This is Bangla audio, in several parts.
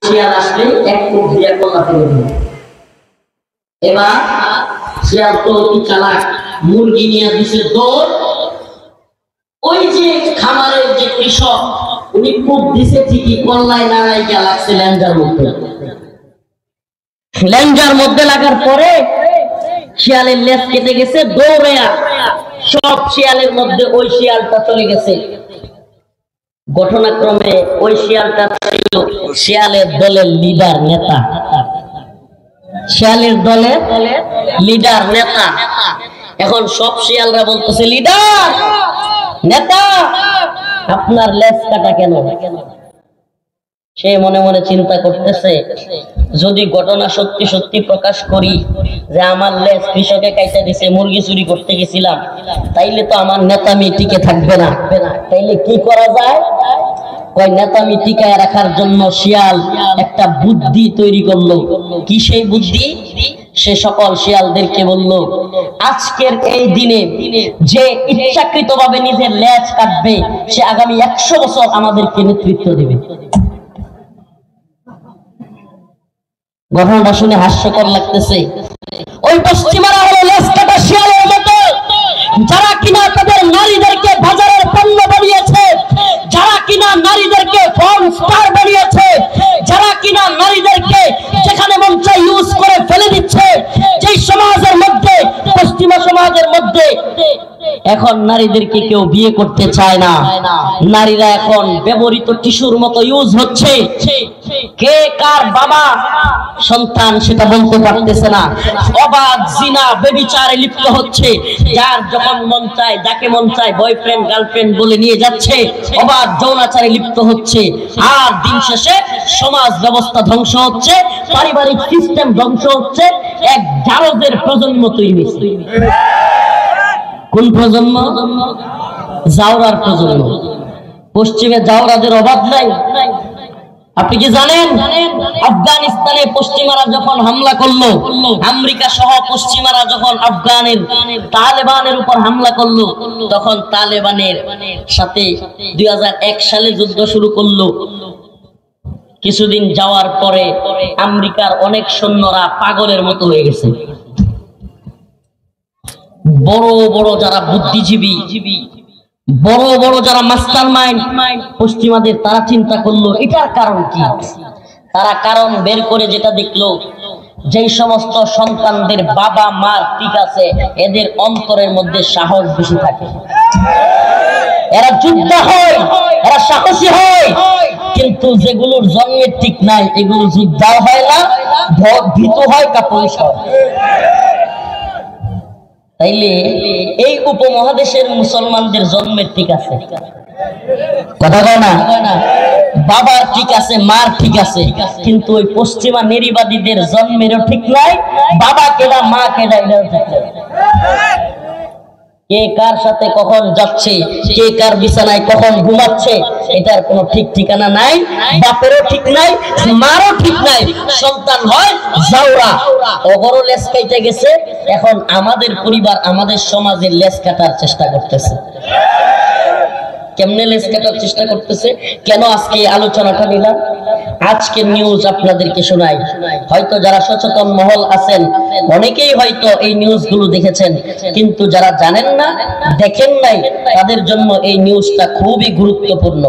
শিয়াল আসলে এক মুখ দিয়ে কলা ফেলে দিল। এবার শিয়াল তো অতি চালাক, মুরগি নিয়ে দিছে দৌড়। ওই যে খামারের যে কৃষক, উনি কূপ দিছে ঠিকই, কল্লায় নাড়াই গিয়া লাগছে ল্যাঞ্জার মধ্যে। ল্যাঞ্জার মধ্যে লাগার পরে শিয়ালের লেজ কেটে গেছে, দৌড়ে সব শিয়ালের মধ্যে ওই শিয়ালটা চলে গেছে। ঘটনাক্রমে ওই শিয়ালটা ছিল শিয়ালের দলের লিডার নেতা, শিয়ালের দলের লিডার নেতা। এখন সব শিয়ালরা বলতেছে, লিডার নেতা আপনার লেজ কাটা কেন? সে মনে মনে চিন্তা করতেছে, যদি ঘটনা সত্যি সত্যি প্রকাশ করি যে আমার লেজ কৃষকে কাইটা দিছে, মুরগি চুরি করতে গেছিলাম, তাইলে তো আমার নেতামি টিকে থাকবে না। তাইলে কি করা যায়? কয় নেতামি টিকায় রাখার জন্য শিয়াল একটা বুদ্ধি তৈরি করলো। কি সেই বুদ্ধি? সে সকল শিয়ালদেরকে বলল, আজকের এই দিনে যে ইচ্ছাকৃতভাবে নিজের লেজ কাটবে, সে আগামী 100 বছর আমাদেরকে নেতৃত্ব দেবে। ঘটনাটা শুনে হাস্যকর লাগতেছে। ওই পশ্চিমারা হলো লেজ কাটা শিয়ালের মতো, যারা কিনা তাদের নারীদেরকে বাজারের পণ্য বানিয়েছে, যারা কিনা নারীদেরকে ফর্ম স্টার বানিয়েছে, যারা কিনা নারীদেরকে যেখানে মন চায় ইউজ করে ফেলে দিচ্ছে। যেই সমাজের মধ্যে, পশ্চিমা সমাজের মধ্যে এখন নারীদেরকে কেউ বিয়ে করতে চায় না, নারীরা এখন ব্যবহৃত টিস্যুর মতো ইউজ হচ্ছে। কে কার বাবা সন্তান সেটা বলতে পারতেছে না। অবাধ জিনা ব্যভিচারে লিপ্ত হচ্ছে, যার যখন মন চায়, যাকে মন চায় বয়ফ্রেন্ড গার্লফ্রেন্ড বলে নিয়ে যাচ্ছে, অবাধ যৌনাচারে লিপ্ত হচ্ছে। আর দিন শেষে সমাজ ব্যবস্থা ধ্বংস হচ্ছে, পারিবারিক সিস্টেম ধ্বংস হচ্ছে। এক জারজের প্রজন্ম তৈরি হচ্ছে। কোন প্রজন্ম? জাওরার প্রজন্ম। পশ্চিমে জাওরাদের অভাব নাই। আপনি কি জানেন, আফগানিস্তানে পশ্চিমারা যখন হামলা করলো, আমেরিকা সহ পশ্চিমারা যখন আফগানের তালেবানের উপর হামলা করলো, তখন তালেবানের সাথে 2001 সালে যুদ্ধ শুরু করলো। কিছুদিন যাওয়ার পরে আমেরিকার অনেক সৈন্যরা পাগলের মতো হয়ে গেছে। বড় বড় যারা বুদ্ধিজীবী, বড় বড় যারা মাস্টার মাইন্ড পশ্চিমাদের, তারা চিন্তা করলো এটার কারণ কি। তারা কারণ বের করে যেটা দেখলো, যেই সমস্ত সন্তানদের বাবা মার ঠিক আছে, এদের অন্তরের মধ্যে সাহস বেশি থাকে, এরা যোদ্ধা হয়, এরা সাহসী হয়। কিন্তু যেগুলোর জন্মের ঠিক নাই, এগুলো যোদ্ধা হয় না, ভীত হয়, কাপুরুষ হয়। তাইলে এই উপমহাদেশের মুসলমানদের জন্মের ঠিক আছে, কথা কয় না, বাবার ঠিক আছে, মার ঠিক আছে, কিন্তু ওই পশ্চিমা নারীবাদীদের জন্মেরও ঠিক নাই, বাবা কেডা মা কেডা এটাও ঠিক নাই। কে কার সাথে কখন যাচ্ছে, কে কার বিছানায় কখন ঘুমাচ্ছে, এটার কোনো ঠিক ঠিকানা নাই। বাপেরও ঠিক নাই, মারও ঠিক নাই। সন্তান হয় জাউরা, ওগরও লেজ কাইতে গেছে। এখন আমাদের পরিবার, আমাদের সমাজের লেজ কাটার চেষ্টা করতেছে। কেমনে লেজ কাটার চেষ্টা করতেছে? কেন আজকে আলোচনাটা নিলাম? আজকে নিউজ আপনাদেরকে শোনাই। হয়তো যারা সচেতন মহল আছেন, অনেকেই হয়তো এই নিউজগুলো দেখেছেন, কিন্তু যারা জানেন না, দেখেন নাই, তাদের জন্য এই নিউজটা খুবই গুরুত্বপূর্ণ।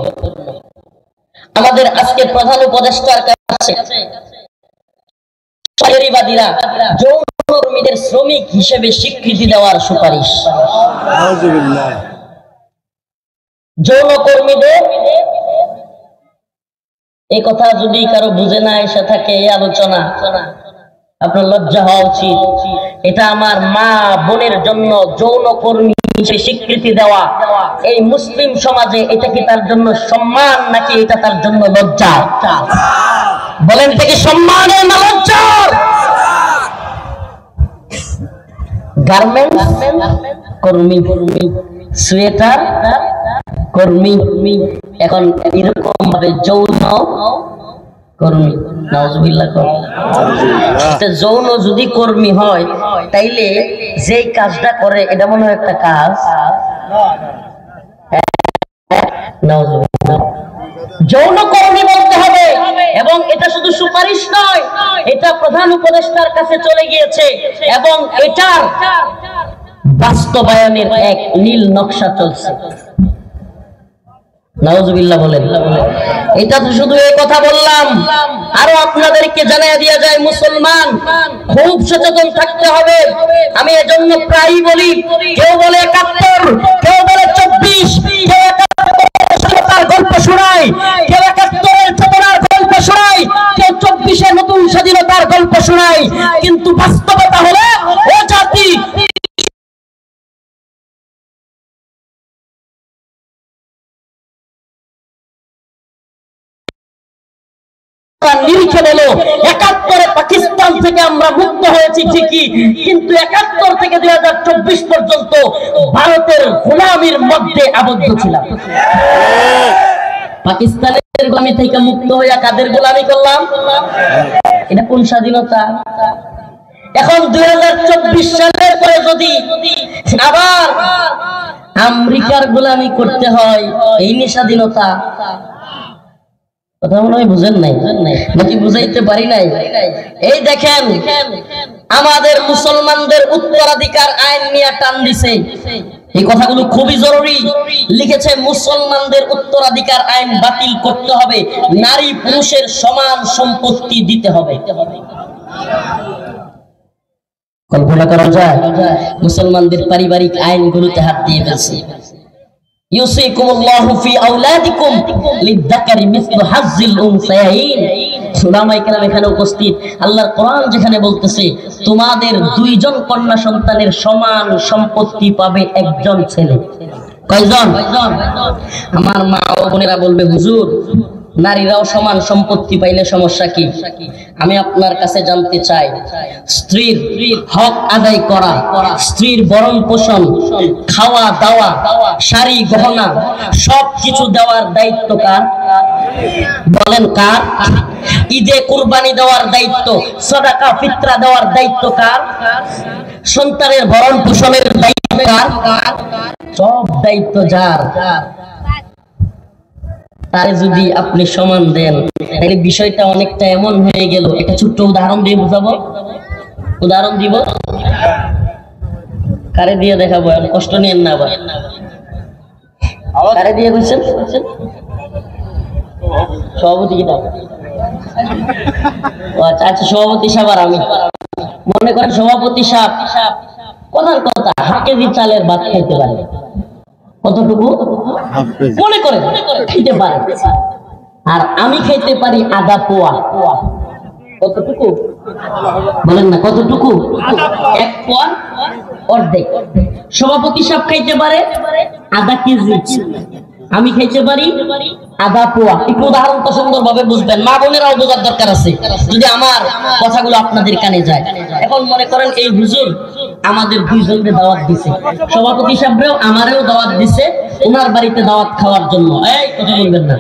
আমাদের আজকে প্রধান উপদেষ্টার কাছে নারীবাদীরা যৌনকর্মীদের শ্রমিক হিসেবে স্বীকৃতি দেওয়ার সুপারিশ। যৌনকর্মীদের এই কথা যদি কারো বুঝে না এসে থাকে, এই আলোচনা, আপনার লজ্জা হওয়া উচিত। এটা আমার মা বোনের জন্য যৌনকর্মী হিসেবে স্বীকৃতি দেওয়া এই মুসলিম সমাজে, এটা কি তার জন্য সম্মান নাকি এটা তার জন্য লজ্জা? বলেন, থেকে সম্মানের না লজ্জার? গার্মেন্টস কর্মী, সোয়েটার কর্মী, এখন এরকম ভাবে যৌন কর্মী, নাউজুবিল্লাহ। যৌন যদি কর্মী হয়, তাইলে যেই কাজটা করে এটা মনে হয় একটা কাজ। নাউজুবিল্লাহ। যৌন কর্মী বলতে হবে এবং এবং এটা শুধু সুপারিশ নয়, এটা প্রধান উপদেষ্টার কাছে চলে গিয়েছে এবং এটার বাস্তবায়নের এক নীল নকশা চলছে। নাউজুবিল্লাহ বলেন। এটা তো শুধু এই কথা বললাম, আরো আপনাদেরকে জানিয়ে দেয়া যায়, মুসলমান খুব সচেতন থাকতে হবে। আমি এজন্য প্রায়ই বলি, কেউ বলে ৭১, কেউ বলে ২৪, কেউ ৭১ গল্প শোনায়, কেউ ৭১ চেতনার গল্প শোনায়, কেউ ২৪ নতুন স্বাধীনতার গল্প শোনায়, কিন্তু বাস্তবতা হলো ও জাতি নিরিখে বলো ৭১ পাকিস্তান থেকে আমরা মুক্ত হয়েছি ঠিকই, কিন্তু ৭১ থেকে ২০২৪ পর্যন্ত ভারতের গোলামির মধ্যে আবদ্ধ ছিলাম। পাকিস্তানের গোলামি থেকে মুক্ত হইয়া কাদের গোলামি করলাম? এটা কোন স্বাধীনতা? এখন ২০২৪ সালের পরে যদি আবার আমেরিকার গোলামি করতে হয়, এই নিয়ে স্বাধীনতা? কথা মনে হয় বুঝেন নাই, নাকি বুঝাইতে পারি নাই? এই দেখেন, আমাদের মুসলমানদের উত্তরাধিকার আইন নিয়ে টান দিছে। এই কথাগুলো খুবই জরুরি। লিখেছে মুসলমানদের উত্তরাধিকার আইন বাতিল করতে হবে, নারী পুরুষের সমান সম্পত্তি দিতে হবে। কল্পনা করা যায়? মুসলমানদের পারিবারিক আইনগুলোতে হাত দিয়ে ফেলছে। ইউসিকুমুল্লাহু ফি আওলাদিকুম লিযাকারি মিসলু হাজ্জিল উনসায়াইন। উলামায়ে কেরাম এখানে উপস্থিত, আল্লাহর কোরআন যেখানে বলতেছে তোমাদের দুইজন কন্যা সন্তানের সমান সম্পত্তি পাবে একজন ছেলে। কয়জন? আমার মা ও বোনেরা বলবে, হুজুর নারীরাও সমান সম্পত্তি পাইলে সমস্যা কি? আমি আপনার কাছে জানতে চাই, স্ত্রীর হক আদায় করা, স্ত্রীর ভরণ পোষণ, খাওয়া দাওয়া, শাড়ি গহনা সবকিছু দেওয়ার দায়িত্ব কার? বলেন কার? ঈদে কুরবানি দেওয়ার দায়িত্ব, সাদাকা ফিতরা দেওয়ার দায়িত্ব কার? সন্তানের ভরণ পোষণের দায়িত্ব কার? সব দায়িত্ব যার। তারে যদি আপনি সমান দেন, তাহলে বিষয়টা অনেকটা এমন হয়ে গেল। একটা ছোট্ট উদাহরণ দিয়ে বুঝাবো। উদাহরণ দিব, কারে দিয়ে দেখাবো, কষ্ট নিয়েন না আবার। কারে দিয়ে বুঝছেন? সভাপতি কিনা? আচ্ছা, সভাপতি সাহেব আর আমি। মনে করেন সভাপতি সাহেব কথার কথা 1 কেজি চালের ভাত খাইতে পারে। কতটুকু? মনে করে খাইতে পারে। আর আমি খাইতে পারি আধা পোয়া। কতটুকু বলেন না? কতটুকু? 1 পোয়া অর্ধেক। সভাপতি সাহেব খাইতে পারে আধা কেজি, আমি খাইতে পারি আধা পোয়া। একটু উদাহরণ তো সুন্দর ভাবে বুঝবেন, মা বোনেরাও বোঝার দরকার আছে যদি আমার কথাগুলো আপনাদের কানে যায়। এখন মনে করেন এই হুজুর আমাদের দুইজনকে দাওয়াত দিছে, সভাপতি সাহেবরেও আমারেও দাওয়াত দিছে ওনার বাড়িতে দাওয়াত খাওয়ার জন্য। এই কথা বলবেন না।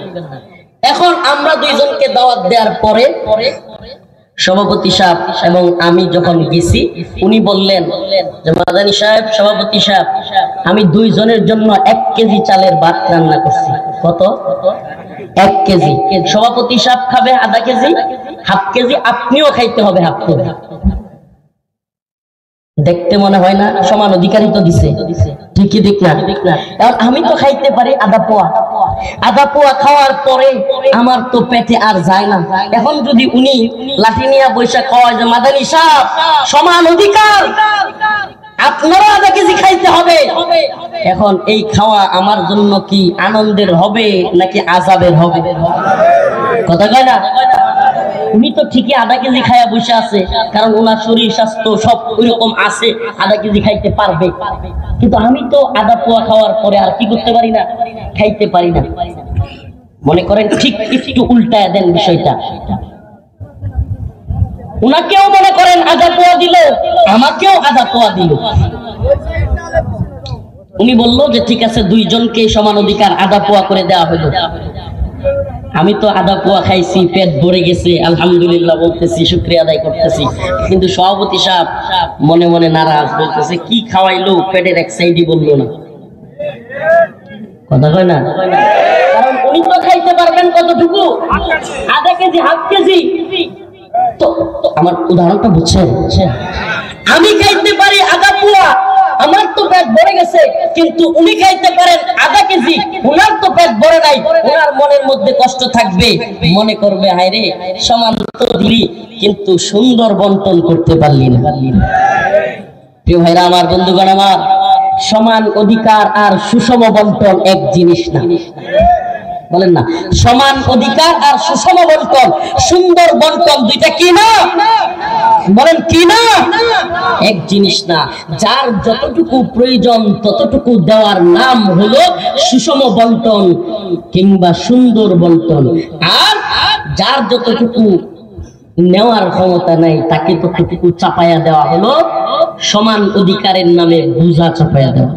এখন আমরা দুইজনকে দাওয়াত দেওয়ার পরে সভাপতি সাহেব এবং আমি যখন গেছি, উনি বললেন যে মাদানী সাহেব, সভাপতি সাহেব, আমি দুইজনের জন্য 1 কেজি চালের ভাত রান্না করছি। কত? 1 কেজি। সভাপতি সাহেব খাবে আধা কেজি, হাফ কেজি আপনিও খাইতে হবে হাফ কেজি। দেখতে মনে হয় না সমান অধিকারই তো দিছে? ঠিকই দিক না? আমি তো খাইতে পারি আধা পোয়া। আধা পোয়া খাওয়ার পরে আমার তো পেটে আর যায় না। এখন যদি উনি লাঠি নিয়ে বৈশা খাওয়ায় যে মাদানী সাহেব সমান অধিকার, আপনারা আধা কেজি খাইতে হবে, এখন এই খাওয়া আমার জন্য কি আনন্দের হবে নাকি আযাবের হবে? কথা কয় না? উনি তো ঠিকই আধা কেজি খাইয়া বসে আছে, কারণ ওনার শরীর স্বাস্থ্য সব ওইরকম আছে, আধা কেজি খাইতে পারবে। কিন্তু আমি তো আধা পোয়া খাওয়ার পরে আর কি করতে পারি না, খাইতে পারি না। মনে করেন ঠিক একটু উল্টায় দেন বিষয়টা। উনাকেও মনে করেন আধা পোয়া দিল, আমাকেও আধা পোয়া দিল। উনি বললো যে ঠিক আছে, দুইজনকে সমান অধিকার, আধা পোয়া করে দেওয়া হলো। আমি তো আধা পোয়া খাইছি, পেট ভরে গেছে, আলহামদুলিল্লাহ বলতেছি, শুকরিয়া আদায় করতেছি। কিন্তু সভাপতি সাহেব মনে মনে নারাজ, বলতেছে কি খাওয়াইলো, পেটের এক সাইডই বললো না। কথা কয় না? কারণ উনি তো খাইতে পারবেন কতটুকু? আধা কেজি, হাফ কেজি। তো আমার উদাহরণটা বুঝছেন? আমি খাইতে পারি আধা পোয়া, আমার তো পেট ভরে গেছে, কিন্তু উনি খাইতে পারেন আধা কেজি, উনার তো পেট ভরে নাই। উনার মনের মধ্যে কষ্ট থাকবে, মনে করবে হায় রে, সমান তো দিলি কিন্তু সুন্দর বন্টন করতে পারলি না। প্রিয় ভাইরা আমার, বন্ধুগণ আমার, সমান অধিকার আর সুষম বন্টন এক জিনিস না। বলেন না, সমান অধিকার আর সুষম বন্টন, সুন্দর বন্টন দুইটা কি না? বলেন কি না? এক জিনিস না। যার যতটুকু প্রয়োজন ততটুকু দেওয়ার নাম হলো সুষম বন্টন কিংবা সুন্দর বন্টন, আর যার যতটুকু নেওয়ার ক্ষমতা নাই তাকে ততটুকু চাপায়া দেওয়া হলো সমান অধিকারের নামে বোঝা চাপায়া দেওয়া।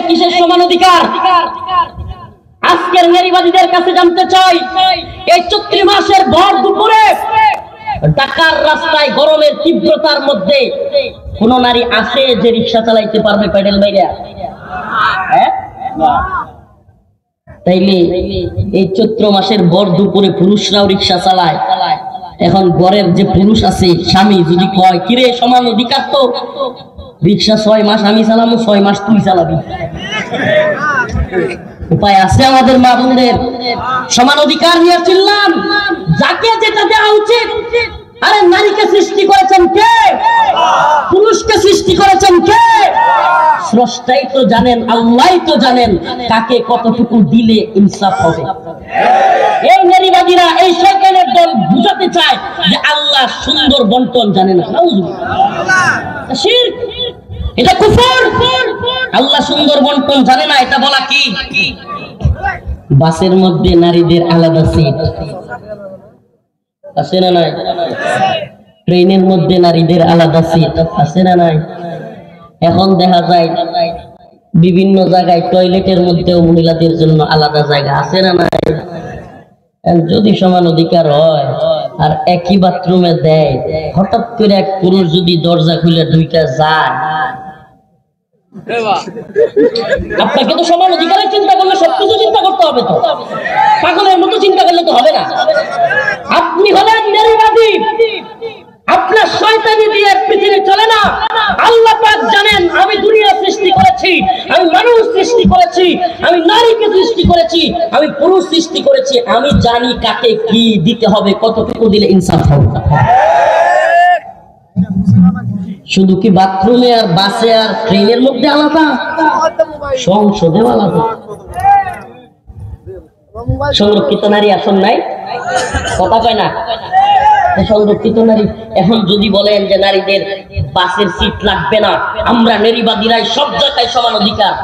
কিসের সমান অধিকার? আজকের নারীবাদীদের কাছে জানতে চাই, এই চৈত্র মাসের ভর দুপুরে ঢাকার রাস্তায় গরমের তীব্রতার মধ্যে কোন নারী আছে যে রিক্সা চালাইতে পারবে প্যাডেল মাইরা? তাইলে এই চৈত্র মাসের ভর দুপুরে পুরুষরাও রিক্সা চালায়। এখন ঘরের যে পুরুষ আছে, স্বামী যদি কয় কিরে সমান অধিকার তো, রিক্সা 6 মাস আমি চালাবো, 6 মাস তুই চালাবি, উপায় আছে আমাদের মা বোনদের? সমান অধিকার নিয়ে চিল্লাম, যাকে যেটা দেওয়া উচিত। আরে নারীকে সৃষ্টি করেছেন কে? পুরুষকে সৃষ্টি করেছেন কে? স্রষ্টাই তো জানেন, আল্লাহই তো জানেন কাকে কতটুকু দিলে ইনসাফ হবে। এই নারীবাদীরা, এই শয়তানের দল বুঝাতে চায় যে আল্লাহ সুন্দর বন্টন জানে না। শিরক, এটা কুফর। আল্লাহ সুন্দর বন্টন জানে না, এটা বলা কি? বাসের মধ্যে নারীদের আলাদা সিট আছে না নাই? ট্রেনের মধ্যে নারীদের আলাদা সিট আছে না নাই? এখন দেখা যায় বিভিন্ন জায়গায় টয়লেটের মধ্যেও মহিলাদের জন্য আলাদা জায়গা আছে না নাই? যদি সমান অধিকার হয় আর একই বাথরুমে দেয়, হঠাৎ করে এক পুরুষ যদি দরজা খুলে ঢুকে যায়, আপনাকে তো সমান অধিকারের চিন্তা করলে সবকিছু চিন্তা করতে হবে, তো পাগলের মতো চিন্তা করলে তো হবে না। আপনি হলেন নারীবাদী, আপনার শয়তানি দিয়ে পৃথিবী চলে না। আল্লাহ পাক জানেন আমি দুনিয়া সৃষ্টি করেছি, আমি মানুষ সৃষ্টি করেছি, আমি নারীকে সৃষ্টি করেছি, আমি পুরুষ সৃষ্টি করেছি। আমি জানি কাকে কি দিতে হবে, কতটুকু দিলে ইনসাফ হবে। শুধু কি বাথরুমে আর বাসে আর ট্রেনের মধ্যে আলাদা, সংসদেও আলাদা। সংরক্ষিত নারী আসন নাই, কথা কয় না সংরক্ষিত নারী। এখন যদি বলেন যে নারীদের বাসের সিট লাগবে না, আমরা নারীবাদীরাই সব জায়গায় সমান অধিকার,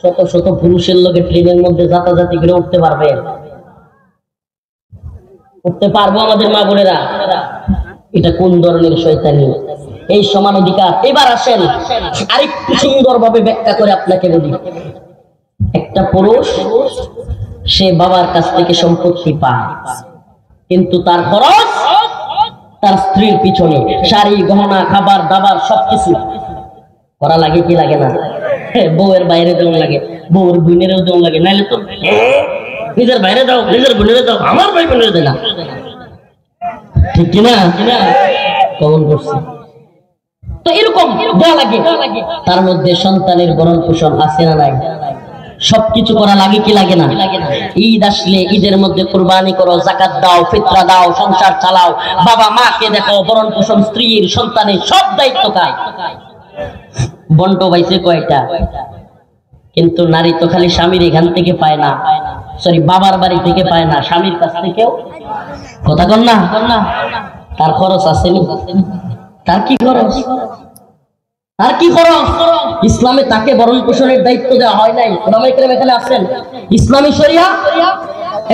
শত শত পুরুষের লোকে ট্রেনের মধ্যে যাতাযাতি করে উঠতে পারবে? উঠতে পারবো আমাদের মা বোনেরা? এটা কোন ধরনের শয়তানি? এই সমান অধিকার। এবার আসেন আরেকটু সুন্দর ভাবে ব্যাখ্যা করে আপনাকে বলি। একটা পুরুষ সে বাবার কাছ থেকে সম্পত্তি পায়, কিন্তু তার খরচ তার স্ত্রীর পিছনে, শাড়ি গহনা খাবার দাবার সবকিছু করা লাগে কি লাগে না? বউয়ের বাইরে দেওয়া লাগে, বউর বোনেরও দেওয়া লাগে, নাইলে তো নিজের বাইরে দাও, নিজের বোনের দাও, আমার ভাই বোনের দেয় না, ঠিক কিনা? কমন করছে তো এরকম দেওয়া লাগে। তার মধ্যে সন্তানের ভরণ পোষণ আছে না নাই? সবকিছু করা লাগে কি লাগে না? ঈদ আসলে ঈদের মধ্যে কুরবানি করো, যাকাত দাও, ফিতরা দাও, সংসার চালাও, বাবা মাকে দেখো, ভরণ পোষণ, স্ত্রীর সন্তানের সব দায়িত্ব কার? বন্ট পাইছে কয়টা? কিন্তু নারী তো খালি স্বামীর এখান থেকে পায় না, সরি বাবার বাড়ি থেকে পায় না, স্বামীর কাছ থেকেও। কথা কন না? তার খরচ আসেনি? তার কি খরচ? তার কি খরচ? ইসলামে তাকে ভরণ পোষণের দায়িত্ব দেওয়া হয় নাই। ওলামায়ে কেরাম এখানে আছেন, ইসলামী শরিয়া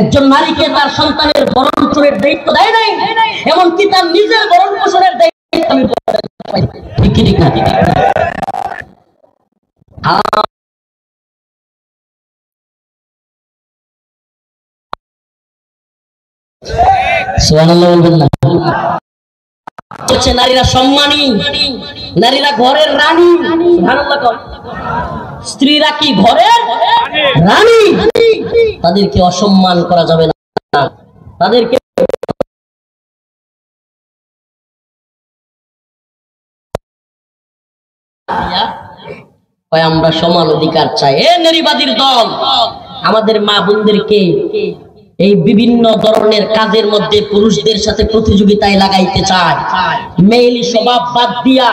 একজন নারীকে তার সন্তানের ভরণ পোষণের দায়িত্ব দেয় নাই, এমনকি তার নিজের ভরণ পোষণের দায়িত্ব আমি ঠিক না? সুবহানাল্লাহ বলবেন না? নারীরা সম্মানী, নারীরা ঘরের রানী, সুবহানাল্লাহ কর। স্ত্রীরা কি ঘরের রানী, তাদেরকে অসম্মান করা যাবে না, তাদেরকে আমরা সমান অধিকার চাই। এ নারীবাদীর দল আমাদের মা বোনদেরকে এই বিভিন্ন ধরনের কাজের মধ্যে পুরুষদের সাথে প্রতিযোগিতায় লাগাইতে চায়। মেইলি স্বভাব বাদ দিয়া,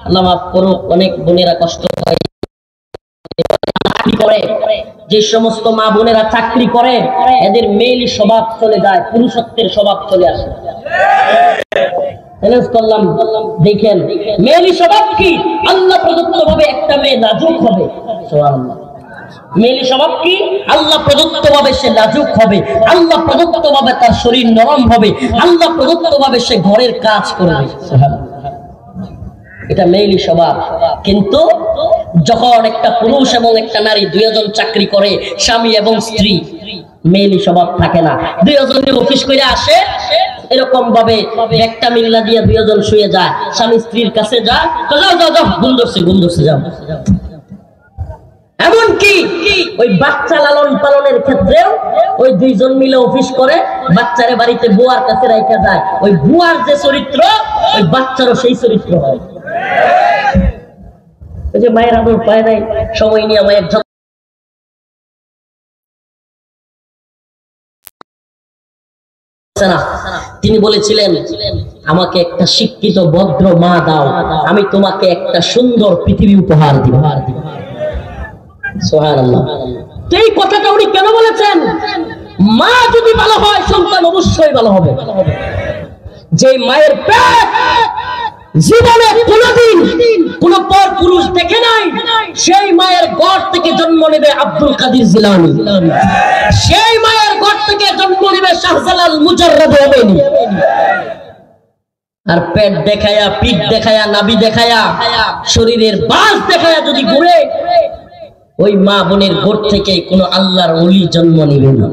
আল্লাহ মাফ করুক, অনেক বোনেরা কষ্ট হয় করে, যে সমস্ত মা বোনেরা চাকরি করে এদের মেইলি স্বভাব চলে যায়, পুরুষত্বের স্বভাব চলে আসে। দেখেন মেয়েলি স্বভাব কি, আল্লাহ প্রদত্ত ভাবে একটা মেয়ে লাজুক হবে। সুবহানাল্লাহ। মেয়েলি স্বভাব কি, আল্লাহ প্রদত্ত ভাবে সে লাজুক হবে, আল্লাহ প্রদত্ত ভাবে তার শরীর নরম হবে, আল্লাহ প্রদত্ত ভাবে সে ঘরের কাজ করবে। এটা মেয়েলি স্বভাব। কিন্তু যখন একটা পুরুষ এবং একটা নারী দুইজন চাকরি করে, স্বামী এবং স্ত্রী, মেয়েলি স্বভাব থাকে না। দুইজনে অফিস করে আসে, এরকম ভাবে একটা মিল্লা দিয়ে দুইজন শুয়ে যায়, স্বামী স্ত্রীর কাছে যায়, যাও যাও যাও, ঘুম ধরছে যাও। এমনকি ওই বাচ্চা লালন পালনের ক্ষেত্রেও ওই দুইজন মিলে অফিস করে, বাচ্চারে বাড়িতে বুয়ার কাছে রাখা যায়। ওই বুয়ার যে চরিত্র, ওই বাচ্চারও সেই চরিত্র হয়। ওই যে মায়ের আদর পায় নাই, সময় নিয়ে মায়ের তিনি বলেছিলেন, আমাকে একটা শিক্ষিত ভদ্র মা দাও, আমি তোমাকে একটা সুন্দর পৃথিবী উপহার দিব। সুবহানাল্লাহ। এই কথাটা উনি কেন বলেছেন? মা যদি ভালো হয়, সন্তান অবশ্যই ভালো হবে। যে মায়ের পেট জীবনে কোনদিন কোন পর পুরুষ দেখে নাই, সেই মায়ের গর্ভ থেকে জন্ম নেবে আব্দুল কাদের জিলানী, সেই মায়ের গর্ভ থেকে জন্ম নেবে শাহজালাল মুজাররদ আমিনী। আর পেট দেখায়া, পিঠ দেখায়া, নাভি দেখায়া, শরীরের বাস দেখায়া যদি ঘুরে, ওই মা বোনের গোট থেকে কোন আল্লাহর ওলি জন্ম নিবে না,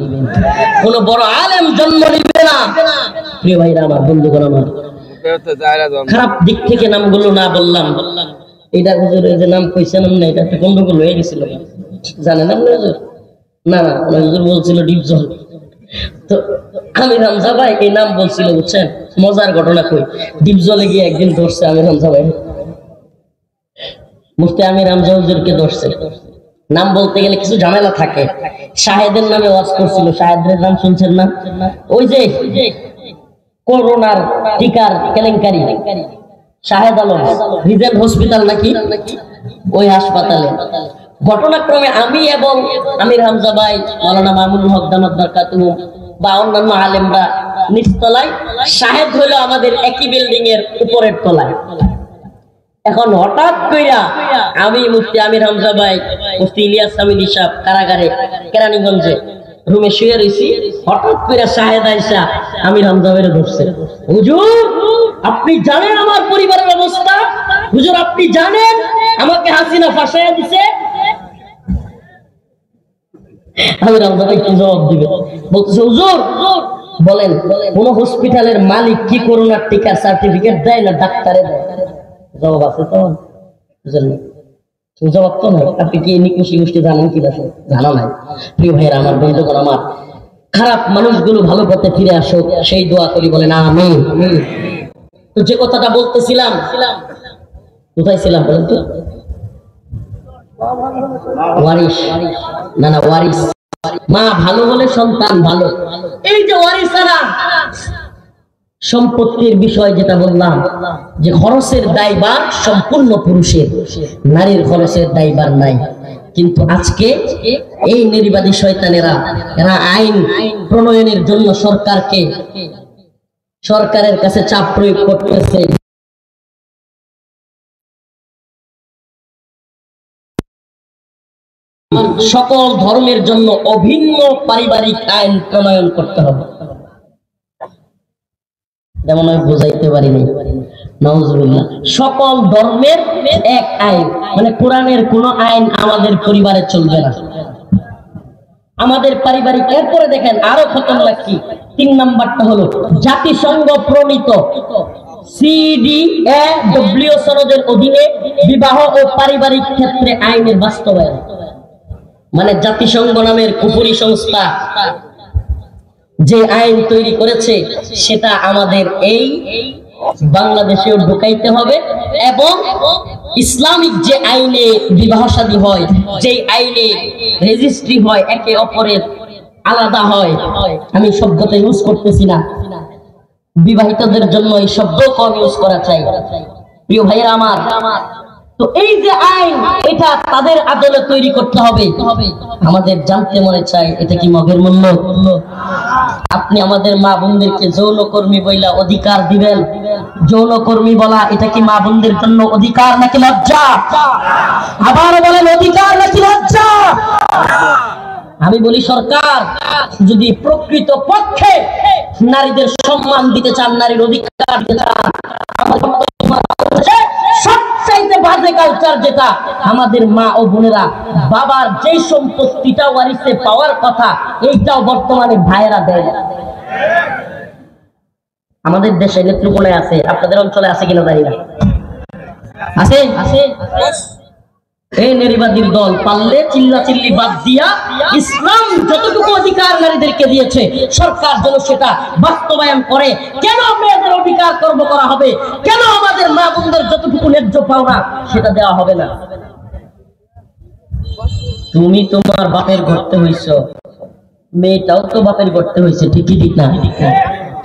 কোন বড় আলেম জন্ম নিবে না। প্রিয় ভাইরা আমার, বন্ধুগণ আমার, খারাপ দিক থেকে নামগুলো না বললাম, এটা হুজুরের যে নাম কইছেন না, এটা একটা গন্ডগোল হয়ে গেছিল, জানেন আপনি হুজুর? না না, হুজুর বলছিল ডিপজল। তো আমির হামজা ভাই এই নাম বলছিল, বুঝছেন? মজার ঘটনা কই, ডিপজলে গিয়ে একদিন ধরছে আমির হামজা ভাই, মুফতি আমির হামজা হুজুরকে ধরছে। নাম বলতে গেলে কিছু ঝামেলা থাকে। শাহেদের নামে ওয়াজ করছিল, শাহেদের নাম শুনছেন না? ওই যে করোনার টিকার কেলেঙ্কারি, শাহেদ আলম রিজেন্ট হসপিটাল নাকি, ওই হাসপাতালে ঘটনাক্রমে আমি এবং আমির হামজা ভাই, মাওলানা মামুনুল হক দামাত বারকাতুহু বা অন্যান্য আলেমরা নিচতলায়, শাহেদ হলো আমাদের একই বিল্ডিং এর উপরের তলায়। এখন হঠাৎ কইরা আমি, মুফতি আমির হামজা ভাই, মুফতি ইলিয়াস হামিদি সাহেব কারাগারে কেরানীগঞ্জে রুমে শুয়ে রয়েছি, হঠাৎ করে শাহেদ আয়েশা আমির হামজা ভাইরে ধরছে। হুজুর আপনি জানেন আমার পরিবারের অবস্থা, হুজুর আপনি জানেন আমাকে হাসিনা ফাঁসাইয়া দিছে। আমির হামজা ভাই কি জবাব দিবে? বলতেছে, হুজুর বলেন, কোন হসপিটালের মালিক কি করোনার টিকার সার্টিফিকেট দেয় না ডাক্তারে দেয়? জবাব আছে তো? জবাব তো নাই। আপনি কি নিকুশি গোষ্ঠী জানেন কি জানা নাই? প্রিয় ভাইয়েরা আমার, বন্ধুগণ আমার, খারাপ মানুষগুলো ভালো পথে ফিরে আসুক, সেই দোয়া করি, বলেন আমিন। তো যে কথাটা বলতেছিলাম, কোথায় ছিলাম বলেন তো? ওয়ারিস, না না ওয়ারিস, মা ভালো হলে সন্তান ভালো। এই যে ওয়ারিসারা, সম্পত্তির বিষয় যেটা বললাম, যে খরচের দায়ভার সম্পূর্ণ পুরুষের, নারীর খরচের দায়ভার নাই। কিন্তু আজকে এই নারীবাদী শয়তানেরা, এরা আইন প্রণয়নের জন্য সরকারের কাছে চাপ প্রয়োগ করতেছে। সকল ধর্মের জন্য অভিন্ন পারিবারিক আইন প্রণয়ন করতে হবে। যেমন আমি বোঝাইতে পারিনি, নাউজুবিল্লাহ, সকল ধর্মের এক আইন, মানে কোরআনের কোন আইন আমাদের পরিবারে চলবে না, আমাদের পারিবারিক। এরপরে দেখেন আরো খতরনাক কি, 3 নাম্বারটা হলো জাতিসংঘ প্রণীত CEDAW সনদের অধীনে বিবাহ ও পারিবারিক ক্ষেত্রে আইনের বাস্তবায়ন। মানে জাতিসংঘ নামের কুফরি সংস্থা যে আইন তৈরি করেছে সেটা আমাদের এই বাংলাদেশেও ঢুকাইতে হবে, এবং ইসলামিক যে আইনে বিবাহ শাদী হয়, যে আইনে রেজিস্ট্রি হয়, একে অপরের আলাদা হয়, আমি শব্দটা ইউজ করতেছি না, বিবাহিতদের জন্য এই শব্দ কম ইউজ করা চাই প্রিয় ভাইয়েরা আমার। তো এই যে আইন, এটা তাদের আদলে তৈরি করতে হবে। আমাদের জানতে মনে চাই এটা কি মগের মূল্য? আপনি আমাদের মা বোনদেরকে যৌনকর্মী বইলা অধিকার দিবেন? যৌনকর্মী বলা এটা কি মা বোনদের জন্য অধিকার নাকি লজ্জা? আবার বলেন, অধিকার নাকি লজ্জা? আমি বলি সরকার যদি প্রকৃত পক্ষে নারীদের সম্মান দিতে চান, নারীর অধিকার দিতে চান, সবচাইতে বাজে কালচার যেটা আমাদের মা ও বোনেরা বাবার যে সম্পত্তিটা ওয়ারিসে পাওয়ার কথা এইটাও বর্তমানে ভাইয়েরা দেয়। আমাদের দেশে নেত্রকোনায় আছে, আপনাদের অঞ্চলে আছে কিনা জানি না, আছে আছে। এই নারীবাদীর দল পারলে চিল্লাচিল্লি বাদ দিয়া ইসলাম যতটুকু অধিকার নারীদেরকে দিয়েছে সরকার যেন সেটা বাস্তবায়ন করে। কেন মেয়েদের অধিকার কর্ম করা হবে? কেন আমাদের মা বোনদের যতটুকু ন্যায্য পাওনা সেটা দেওয়া হবে না? তুমি তোমার বাপের ঘরতে হইছ, মেয়েটাও তো বাপের ঘরতে হয়েছে, ঠিকই ঠিক না?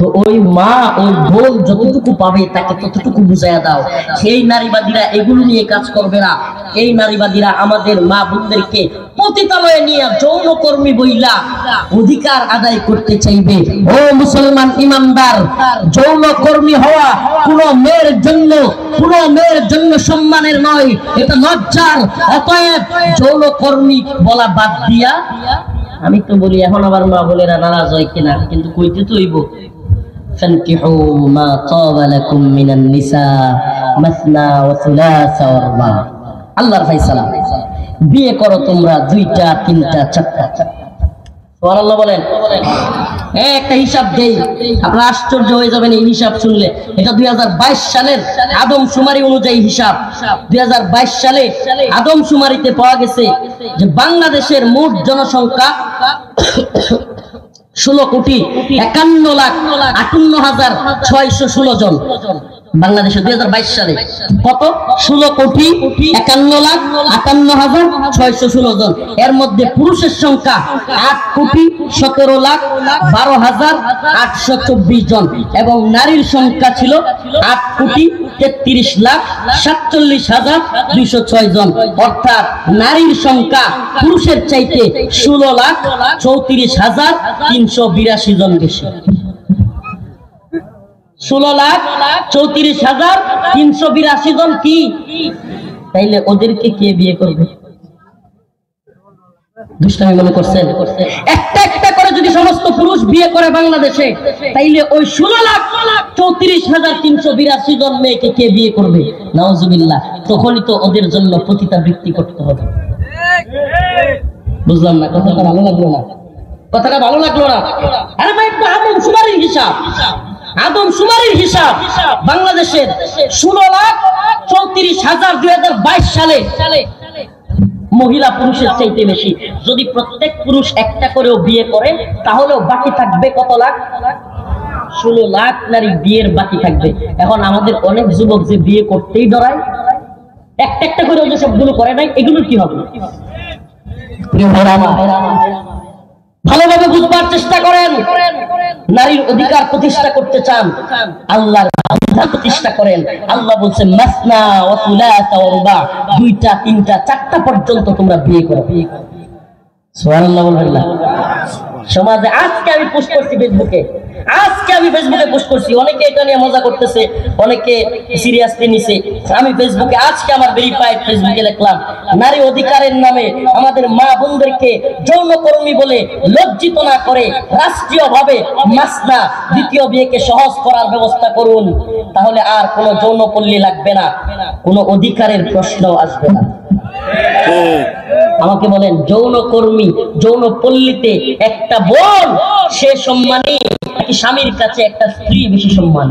তো ওই মা ওই বোন যতটুকু পাবে তাকে ততটুকু বুঝাইয়া দাও। সেই নারীবাদীরা এগুলো নিয়ে কাজ করবে না। এই নারীবাদীরা আমাদের মা বোনদেরকে পতিতালয়ে নিয়ে যৌনকর্মী বইলা অধিকার আদায় করতে চাইবে। ও মুসলমান ইমানদার, যৌনকর্মী হওয়া কোন মেয়ের জন্য সম্মানের নয়, এটা লজ্জার। অতএব যৌনকর্মী বলা বাদ দিয়া, আমি তো বলি এখন আবার মা বোনেরা নারাজ হয় কিনা, কিন্তু কইতে তো হইব, فانكحوا ما طاب لكم من النساء مثنى وثلاث ورباع। আল্লাহর ফয়সালা, বিয়ে করো তোমরা দুইটা, তিনটা, চারটা। সুবহানাল্লাহ বলেন। একটা হিসাব দেই, আপনারা আশ্চর্য হয়ে যাবেন এই হিসাব শুনলে। এটা 2022 সালের আদমশুমারি অনুযায়ী হিসাব। 2022 সালে আদমশুমারিতে পাওয়া গেছে যে বাংলাদেশের মোট জনসংখ্যা 16,51,58,616 জন। বাংলাদেশে 2022 সালে কত? 16,51,58,616 জন। এর মধ্যে পুরুষের সংখ্যা 8,17,12,824 জন এবং নারীর সংখ্যা ছিল 8,33,47,206 জন। অর্থাৎ নারীর সংখ্যা পুরুষের চাইতে 16,34,382 জন বেশি। 16,34,382 জন কি? তাইলে ওদেরকে কে বিয়ে করবে? দুষ্টামি মনে করছেন? একটা একটা করে যদি সমস্ত পুরুষ বিয়ে করে বাংলাদেশে, তাইলে ওই 16,34,382 জন মেয়েকে কে বিয়ে করবে? নাউজুবিল্লাহ। তখনই তো ওদের জন্য পতিতাবৃত্তি করতে হবে। বুঝলাম না, কথাটা ভালো লাগলো না, কথাটা ভালো লাগলো না। আরে ভাই, আদমশুমারির হিসাব, আদমশুমারির হিসাব বাংলাদেশের 16,34,000 2022 সালে মহিলা পুরুষের চাইতে বেশি। যদি প্রত্যেক পুরুষ একটা করেও বিয়ে করে তাহলেও বাকি থাকবে কত লাখ? 16 লাখ নারী বিয়ের বাকি থাকবে। এখন আমাদের অনেক যুবক যে বিয়ে করতেই ডরায়, একটা একটা করেও যে সবগুলো করে নাই, এগুলোর কি হবে? ভালোভাবে বুঝবার চেষ্টা করেন। নারীর অধিকার প্রতিষ্ঠা করতে চান, আল্লাহর অধিকার প্রতিষ্ঠা করেন। আল্লাহ বলছেন মাসনা ওয়া সুলাসা ওয়া রুবা, দুইটা, তিনটা, চারটা পর্যন্ত তোমরা বিয়ে করো। সুবহানাল্লাহ বলবেন না? সমাজে আজকে আমি পোস্ট করছি ফেসবুকে, পোস্ট করছি, অনেকে এটা নিয়ে মজা করতেছে, অনেকে সিরিয়াসলি নিছে। আমি ফেসবুকে আজকে আমার ভেরিফাইড ফেসবুকে লিখলাম, নারী অধিকারের নামে আমাদের মা বোনদেরকে যৌনকর্মী বলে লজ্জিত না করে রাষ্ট্রীয়ভাবে মাসনা দ্বিতীয় বিয়েকে সহজ করার ব্যবস্থা করুন, তাহলে আর কোনো যৌনপল্লী লাগবে না, কোনো অধিকারের প্রশ্ন আসবে না। আমাকে বলেন, যৌনকর্মী, যৌনপল্লীতে একটা বোন সে সম্মানী নাকি স্বামীর কাছে একটা স্ত্রী বেশি সম্মান?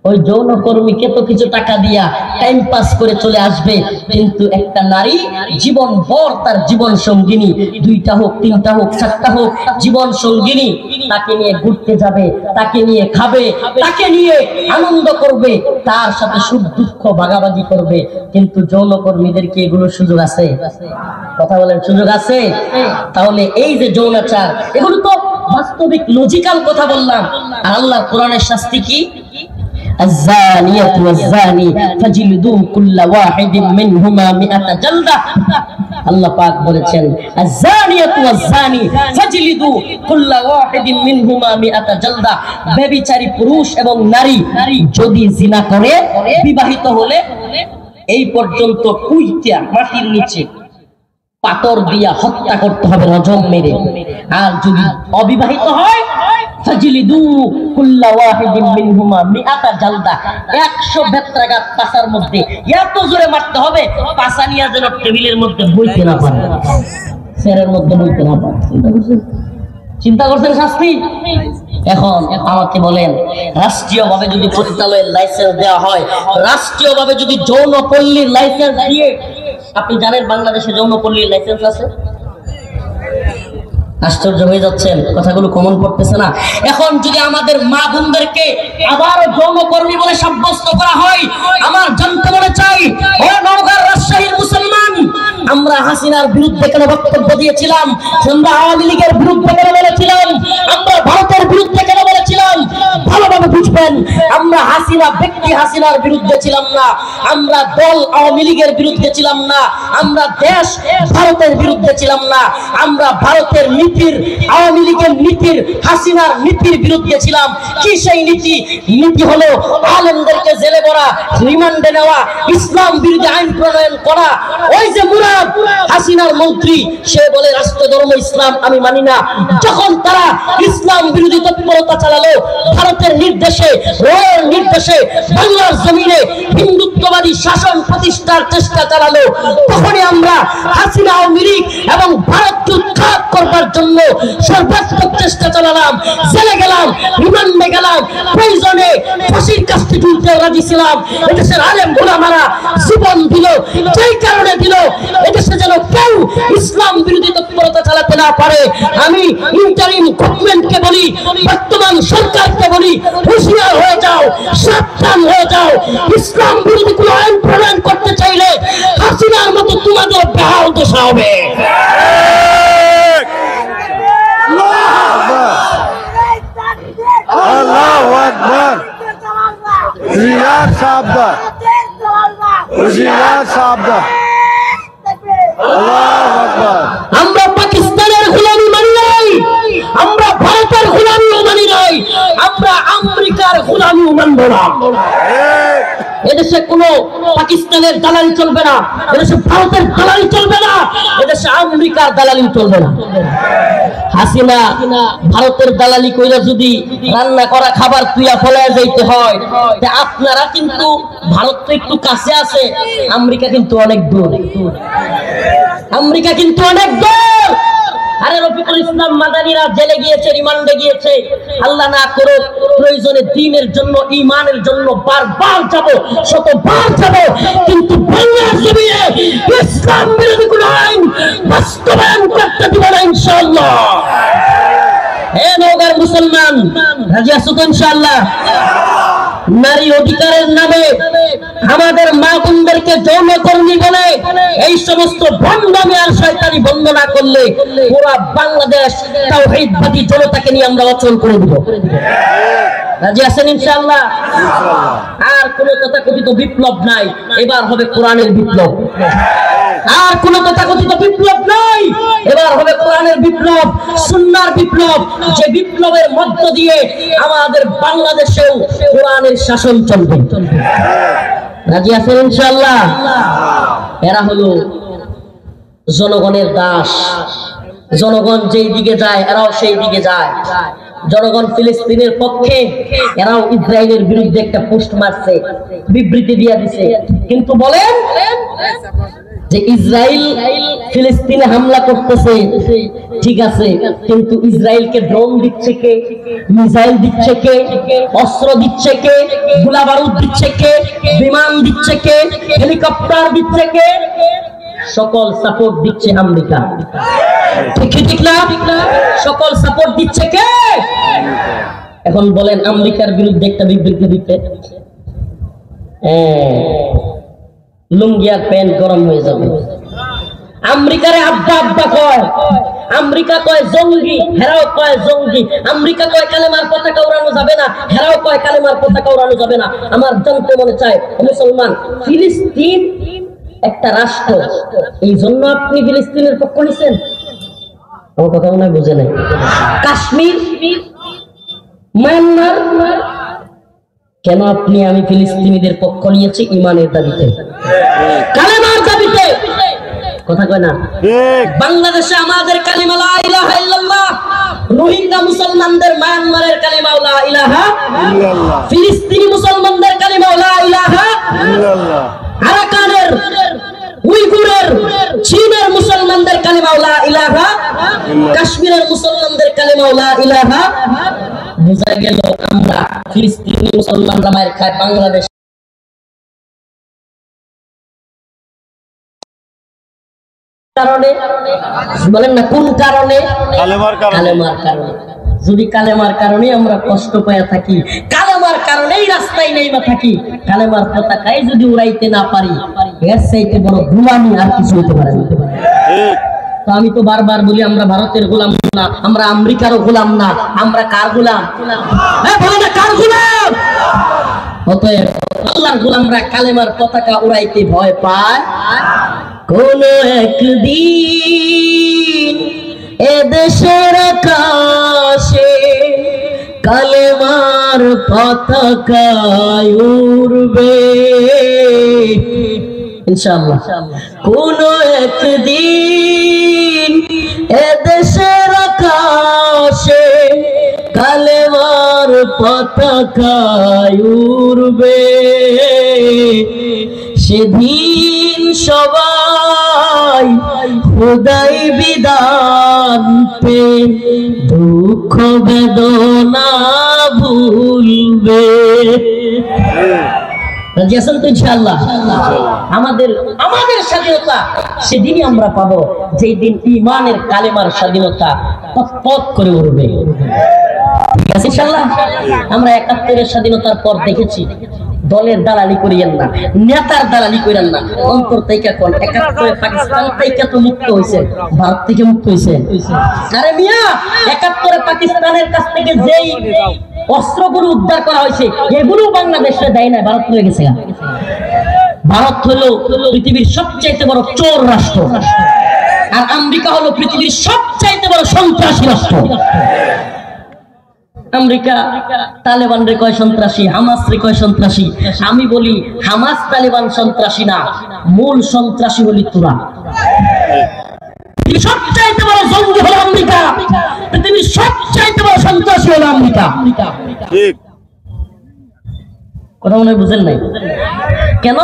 ওই যৌনকর্মীকে তো কিছু টাকা দিয়া টাইম পাস করে চলে আসবে, কিন্তু একটা নারী জীবন ভর তার জীবন সঙ্গিনী, 2টা হোক 3টা হোক 4টা হোক জীবন সঙ্গিনী, তাকে নিয়ে ঘুরতে যাবে, তাকে নিয়ে খাবে, তাকে নিয়ে আনন্দ করবে, তার সাথে সুখ দুঃখ ভাগাভাগি করবে। কিন্তু যৌনকর্মীদেরকে এগুলো সুযোগ আছে? কথা বলেন, সুযোগ আছে? তাহলে এই যে যৌনাচার, এগুলো তো বাস্তবিক লজিক্যাল কথা বললাম। আর আল্লাহর কোরআনের শাস্তি কি? الزانية والزاني فجلدوا كل واحد منهما 100 جلدة। আল্লাহ পাক বলেছেন الزانية والزاني فجلدوا كل واحد منهما 100 جلدة। ব্যভিচারী পুরুষ এবং নারী যদি জিনা করে, বিবাহিত হলে এই পর্যন্ত কুইটা মাটির নিচে পাথর দিয়া হত্যা করতে হবে, রজম মেরে। আর যদি অবিবাহিত হয়, ফাজিলিদু কুল্লা ওয়াহিদিন মিনহুমা 100 জালদা, 100 বেত্রাঘাত পাছার মধ্যে এত জোরে মারতে হবে, পাছা নিয়ে যেন টেবিলের মধ্যে বইতে না পারে, চেয়ারের মধ্যে বইতে না পারে। চিন্তা করছেন শাস্তি? এখন আমাকে বলেন, রাষ্ট্রীয়ভাবে যদি পতিতালয়ের লাইসেন্স দেওয়া হয়, রাষ্ট্রীয়ভাবে যদি যৌনপল্লীর লাইসেন্স দিয়ে, আপনি জানেন বাংলাদেশে যৌনপল্লীর লাইসেন্স আছে? আশ্চর্য হয়ে যাচ্ছেন, কথাগুলো কমন পড়তেছে না। এখন যদি আমাদের মা বোনদেরকে আবারও যৌনকর্মী বলে সাব্যস্ত করা হয়, আমার জানতে মনে চাই, ও নওগাঁর রাজশাহীর মুসলমান, আমরা হাসিনার বিরুদ্ধে কেন বক্তব্য দিয়েছিলাম? আমরা আওয়ামী লীগের বিরুদ্ধে কেন বলেছিলাম? আমরা ভারতের বিরুদ্ধে কেন বলেছিলাম? ভালোভাবে বুঝবেন, আমরা হাসিনা ব্যক্তি হাসিনার বিরুদ্ধে ছিলাম না, আমরা দল আওয়ামী লীগের বিরুদ্ধে ছিলাম না, আমরা দেশ ভারতের বিরুদ্ধে ছিলাম না, আমরা ভারতের নীতির, আওয়ামী লীগের নীতির, হাসিনার নীতির বিরুদ্ধে ছিলাম। কি সেই নীতি? নীতি হলো আলেমদেরকে জেলে ভরা, রিমান্ডে নেওয়া, ইসলাম বিরোধী আইন প্রণয়ন করা। ওই যে মুরাদ, হাসিনার মন্ত্রী, সে বলে রাষ্ট্র ধর্ম ইসলাম আমি মানি না। যখন তারা ইসলাম বিরোধী তৎপরতা চালালো, ভারতের নির্দেশে, রয়ের নির্দেশে বাংলার জমিনে হিন্দুত্ববাদী শাসন প্রতিষ্ঠার চেষ্টা চালালো, তখনই আমরা হাসিনা, আওয়ামী লীগ এবং ভারতকে উৎখাত করবার জন্য সর্বাত্মক চেষ্টা চালালাম, জেলে গেলাম, রিমান্ডে গেলাম, প্রয়োজনে ফাঁসির কাস্তে ঝুলতে রাজি ছিলাম। এদেশের আলেম ওলামারা জীবন দিল, যেই কারণে দিল এদেশে যেন কেউ ইসলাম বিরোধী তৎপরতা চালাতে না পারে। আমি ইন্টারিম গভর্নমেন্টকে বলি, বর্তমান সরকারকে বলি, হুঁশিয়ার হয়ে যাও, সাবধান হয়ে যাও। ইসলাম বিরোধী কোনো আইন প্রণয়ন করতে চাইলে হাসিনার মতো তোমাদের বেহাল দশা হবে। Allahu Akbar. Ziyad Sabda. Ziyad Sabda. Allahu Akbar. আমরা পাকিস্তানের গোলামি মানি নাই, আমরা ভারতের গোলামিও মানি নাই, আমরা আমেরিকার গোলামিও মানব না। এদেশে কোনো পাকিস্তানের দালালি চলবে না, এদেশে ভারতের দালালি চলবে না, এদেশে আমেরিকার দালালি চলবে না। হাসিনা ভারতের দালালি কইরা যদি রান্না করা খাবার তুইয়া ফলায় যাইতে হয়, আপনারা কিন্তু, ভারত তো একটু কাছে আছে, আমেরিকা কিন্তু অনেক দূর, আমেরিকা কিন্তু অনেক দূর। আরে রফিকুল ইসলাম মাদানীরা জেলে গিয়েছে, রিমান্ডে গিয়েছে, আল্লাহ না করুক প্রয়োজনে দ্বীনের জন্য, ঈমানের জন্য বারবার যাব, শতবার যাব, কিন্তু বাংলার জমিনে ইসলাম বিরোধী কোন আইন বাস্তবায়ন করতে দিব না ইনশাআল্লাহ। হে নওগাঁর মুসলমান, রাজি আছো তো ইনশাআল্লাহ? নারী অধিকারের নামে আমাদের মা বোনদেরকে যৌনকর্মী বলে এই সমস্ত ভণ্ডামি আর শয়তানি বন্ধ না করলে পুরো বাংলাদেশ তাওহীদবাদী জনতাকে নিয়ে আমরা অচল করে দিব। রাজি আছেন ইনশাআল্লাহ? আর কোন তথাকথিত বিপ্লব নাই, এবার হবে কোরআনের বিপ্লব। আর কোন তথাকথিত বিপ্লব নাই, এবার হবে কোরআনের বিপ্লব, সুন্নাহর বিপ্লব, যে বিপ্লবের মধ্য দিয়ে আমাদের বাংলাদেশেও কোরআনের শাসন চলবে। রাজি আছেন ইনশাআল্লাহ? এরা হলো জনগণের দাস, জনগণ যেই দিকে যায় এরাও সেই দিকে যায়। জনগণ ফিলিস্তিনের পক্ষে, এরাও ইসরায়েলের বিরুদ্ধে একটা পোস্ট মারছে, বিবৃতি দিয়ে দিছে। কিন্তু বলেন যে ইসরায়েল ফিলিস্তিনে হামলা করতেছে, ঠিক আছে, কিন্তু ইসরায়েলকে ড্রোন দিচ্ছে কে, মিসাইল দিচ্ছে কে, অস্ত্র দিচ্ছে কে, গোলা বারুদ দিচ্ছে কে, বিমান দিচ্ছে কে, হেলিকপ্টার দিচ্ছে কে? সকল সাপোর্ট দিচ্ছে আমেরিকা। ঠিক না? সকল সাপোর্ট দিচ্ছে কে? এখন বলেন আমেরিকার বিরুদ্ধে একটা বিবৃতি দিতে লুঙ্গি আর প্যান্ট গরম হয়ে যাবে। আমেরিকারে আব্বা আব্বা কয়, আমেরিকা কয় জঙ্গি, হেরাও কয় জঙ্গি। আমেরিকা কয় কালেমার পতাকা উড়ানো যাবে না, হেরাও কয় কালেমার পতাকা উড়ানো যাবে না। আমার জানতে মনে চায় মুসলমান, ফিলিস্তিন একটা রাষ্ট্র, এই জন্য আপনি ফিলিস্তিনের পক্ষ নিছেন? আমার কথা মনে হয় বুঝে নাই। কাশ্মীর, মায়ানমার, কেন আপনি আমি ফিলিস্তিনিদের পক্ষ নিয়েছি? ইমানের দাবিতে, কালেমার দাবিতে। কথা কয় না? বাংলাদেশে আমাদের কালিমা লা ইলাহা ইল্লাল্লাহ, রোহিঙ্গা মুসলমানদের মায়ানমারের কালিমা লা ইলাহা ইল্লাল্লাহ, ফিলিস্তিনি মুসলমানদের কালিমা লা ইলাহা ইল্লাল্লাহ, আরাকানের, উইগুরের, চীনের মুসলমানদের কালিমা লা ইলাহা, কাশ্মীরের মুসলমানদের কালিমা লা ইলাহা। বুঝা গেল আমরা ফিলিস্তিনি মুসলমানরা মায়ের খায়, বাংলাদেশ কারণে বলেন না, কোন কারণে? কালেমার কারণে। যদি কালেমার কারণে আমরা কষ্ট পাইয়া থাকি, কালেমার কারণেই রাস্তায় নেইমা থাকি, কালেমার পতাকাই যদি উড়াইতে না পারি, এর চাইতে বড় গোলামি আর কিছু হতে পারে না। তো আমি তো বারবার বলি, আমরা ভারতের গোলাম না, আমরা আমেরিকারও গোলাম না, আমরা কার গোলাম? বলে না, কার গোলাম? অতএব আল্লাহর গোলামরা কালেমার পতাকা উড়াইতে ভয় পায়। কোন একদিন এদেশের আকাশে কালেমার পতাকা উড়বে ইনশাআল্লাহ। কোন একদিন এদেশের আকাশে কালেমার পতাকা উড়বে, সেদিন সবাই খোদাই বিধান পে দুঃখ বেদনা ভুলবে। রাজি আছেন তো ইনশাআল্লাহ? আমাদের স্বাধীনতা সেদিনই আমরা পাবো, যেই দিন ঈমানের কালেমার স্বাধীনতা পথ করে উঠবে। ঠিক আছে ইনশাআল্লাহ? আমরা ৭১-এর স্বাধীনতার পর দেখেছি, দলের দালালি করিয়েন না, নেতার দালালি করেন না, অন্তর থেকে কোন ৭১-এ পাকিস্তান থেকে তো মুক্ত হয়েছে, ভারত থেকে মুক্ত হয়েছে। আরে মিয়া, ৭১-এ পাকিস্তানের কাছ থেকে যেই অস্ত্রগুলো উদ্ধার করা হয়েছে, এগুলো বাংলাদেশে দেয় না, ভারত হয়ে গেছে। ভারত হলো পৃথিবীর সবচাইতে বড় চোর রাষ্ট্র, আর আমেরিকা হলো পৃথিবীর সবচাইতে বড় সন্ত্রাসী রাষ্ট্র। আমেরিকা তালেবান রে কয় সন্ত্রাসী, হামাস রে কয় সন্ত্রাসী। আমি বলি হামাস তালেবান সন্ত্রাসী না, মূল সন্ত্রাসী বলি তোরা। সবচাইতে বড় জঙ্গি হলো আমেরিকা, পৃথিবীর সবচাইতে বড় সন্ত্রাসী হলো আমেরিকা। ঠিক কথা মনে বুঝেন নাই? কেন?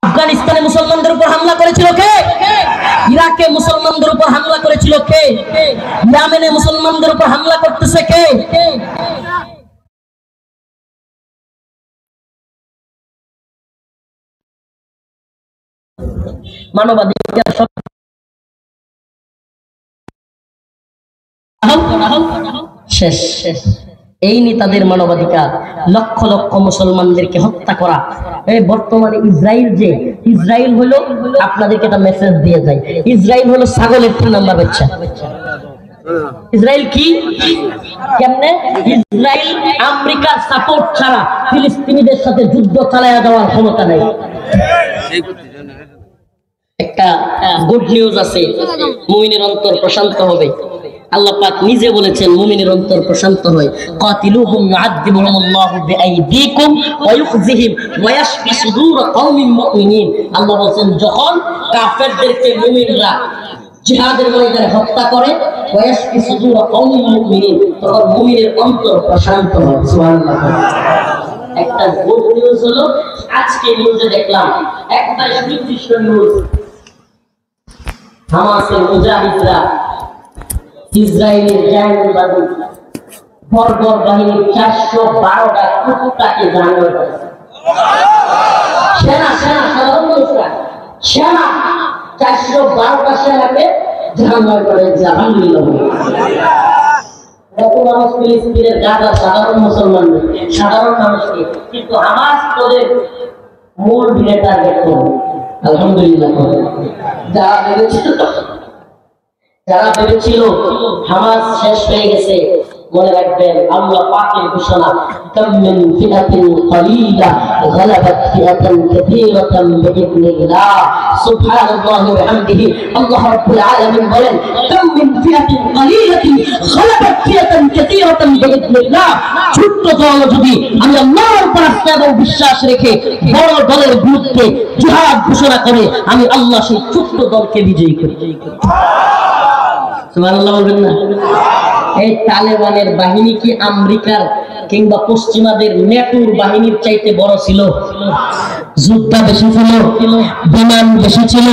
আফগানিস্তানে মুসলমানদের উপর হামলা করেছিল কে? ইরাকে মুসলমানদের উপর হামলা করেছিল কে? ইয়েমেনে মুসলমানদের উপর হামলা করতেছে কে? মানবাধিকার শেষ। এই নেতাদের মানবাধিকার, লক্ষ লক্ষ মুসলমানদেরকে হত্যা করা। এই বর্তমানে ইসরায়েল হলো, আপনাদেরকে একটা মেসেজ দিয়ে যায়, ইসরায়েল হলো ছাগলের ৩ নাম্বার বাচ্চা। ইসরায়েল কি কেমনে? ইসরায়েল আমেরিকার সাপোর্ট ছাড়া ফিলিস্তিনিদের সাথে যুদ্ধ চালায়া দেওয়ার ক্ষমতা নেই। একটা গুড নিউজ আছে, মুমিনের অন্তর প্রশান্ত হবে। আল্লাহ পাক নিজে বলেছেন মুমিনের অন্তর প্রশান্ত হয়। কাতিলুহুম ইউআযিবুহুমুল্লাহু বিআইদিকুম ওয়া ইউখজিহিম ওয়া ইয়াশফি সুদূর কওমিন মুমিনিন। আল্লাহ বলেন যখন কাফেরদেরকে মুমিনরা জিহাদের ময়দানে হত্যা করে, ওয়াসফি সুদুর কওমিল মুমিনিন, তখন মুমিনের অন্তর প্রশান্ত হয়। সুবহানাল্লাহ। একটা গুড নিউজ হলো, আজকে নিউজে দেখলাম একটা সুনির্দিষ্ট নিউজ, হামাসের মুজাহিদরা ইসরায়েলের জায়নবাদী বর্বর বাহিনীর 412টা কুকুরটাকে জানানো হয়েছে। সেনা সাধারণ মানুষরা সেনা 412টা সেনাকে জানানো করেছে। আলহামদুলিল্লাহ। এত মানুষ ফিলিস্তিনের গাজা সাধারণ মুসলমান, সাধারণ মানুষকে, কিন্তু হামাস তাদের মূল ভিড়ে টার্গেট করে। আলহামদুলিল্লাহ। যারা ভেবেছিল হামাস শেষ হয়ে গেছে, মনে রাখবেন আল্লাহ পাকের ঘোষণা, কাম মিন ফিআতিন কালিলা গালাবাত ফিআতান কাসীরাতান বিইذنিল্লাহ। সুবহানাল্লাহি ওয়া বিহামদিহি। আল্লাহ রাব্বুল আলামিন বলেন, কাম মিন ফিআতিন কালিলাতিন গালাবাত ফিআতান কাসীরাতান বিইذنিল্লাহ। ছোট্ট দল যদি আমি আল্লাহর উপর আস্থা এবং বিশ্বাস রেখে বড় দলের বিরুদ্ধে জিহাদ ঘোষণা করে, আমি আল্লাহ সেই ছোট্ট দলকে বিজয়ী করি। সুবহানাল্লাহ বলবেন না? এই তালেবানের বাহিনী কি আমেরিকার কিংবা পশ্চিমাদের নেটোর বাহিনীর চাইতে বড় ছিল? যোদ্ধা বেশি ছিল, বিমান বেশি ছিল।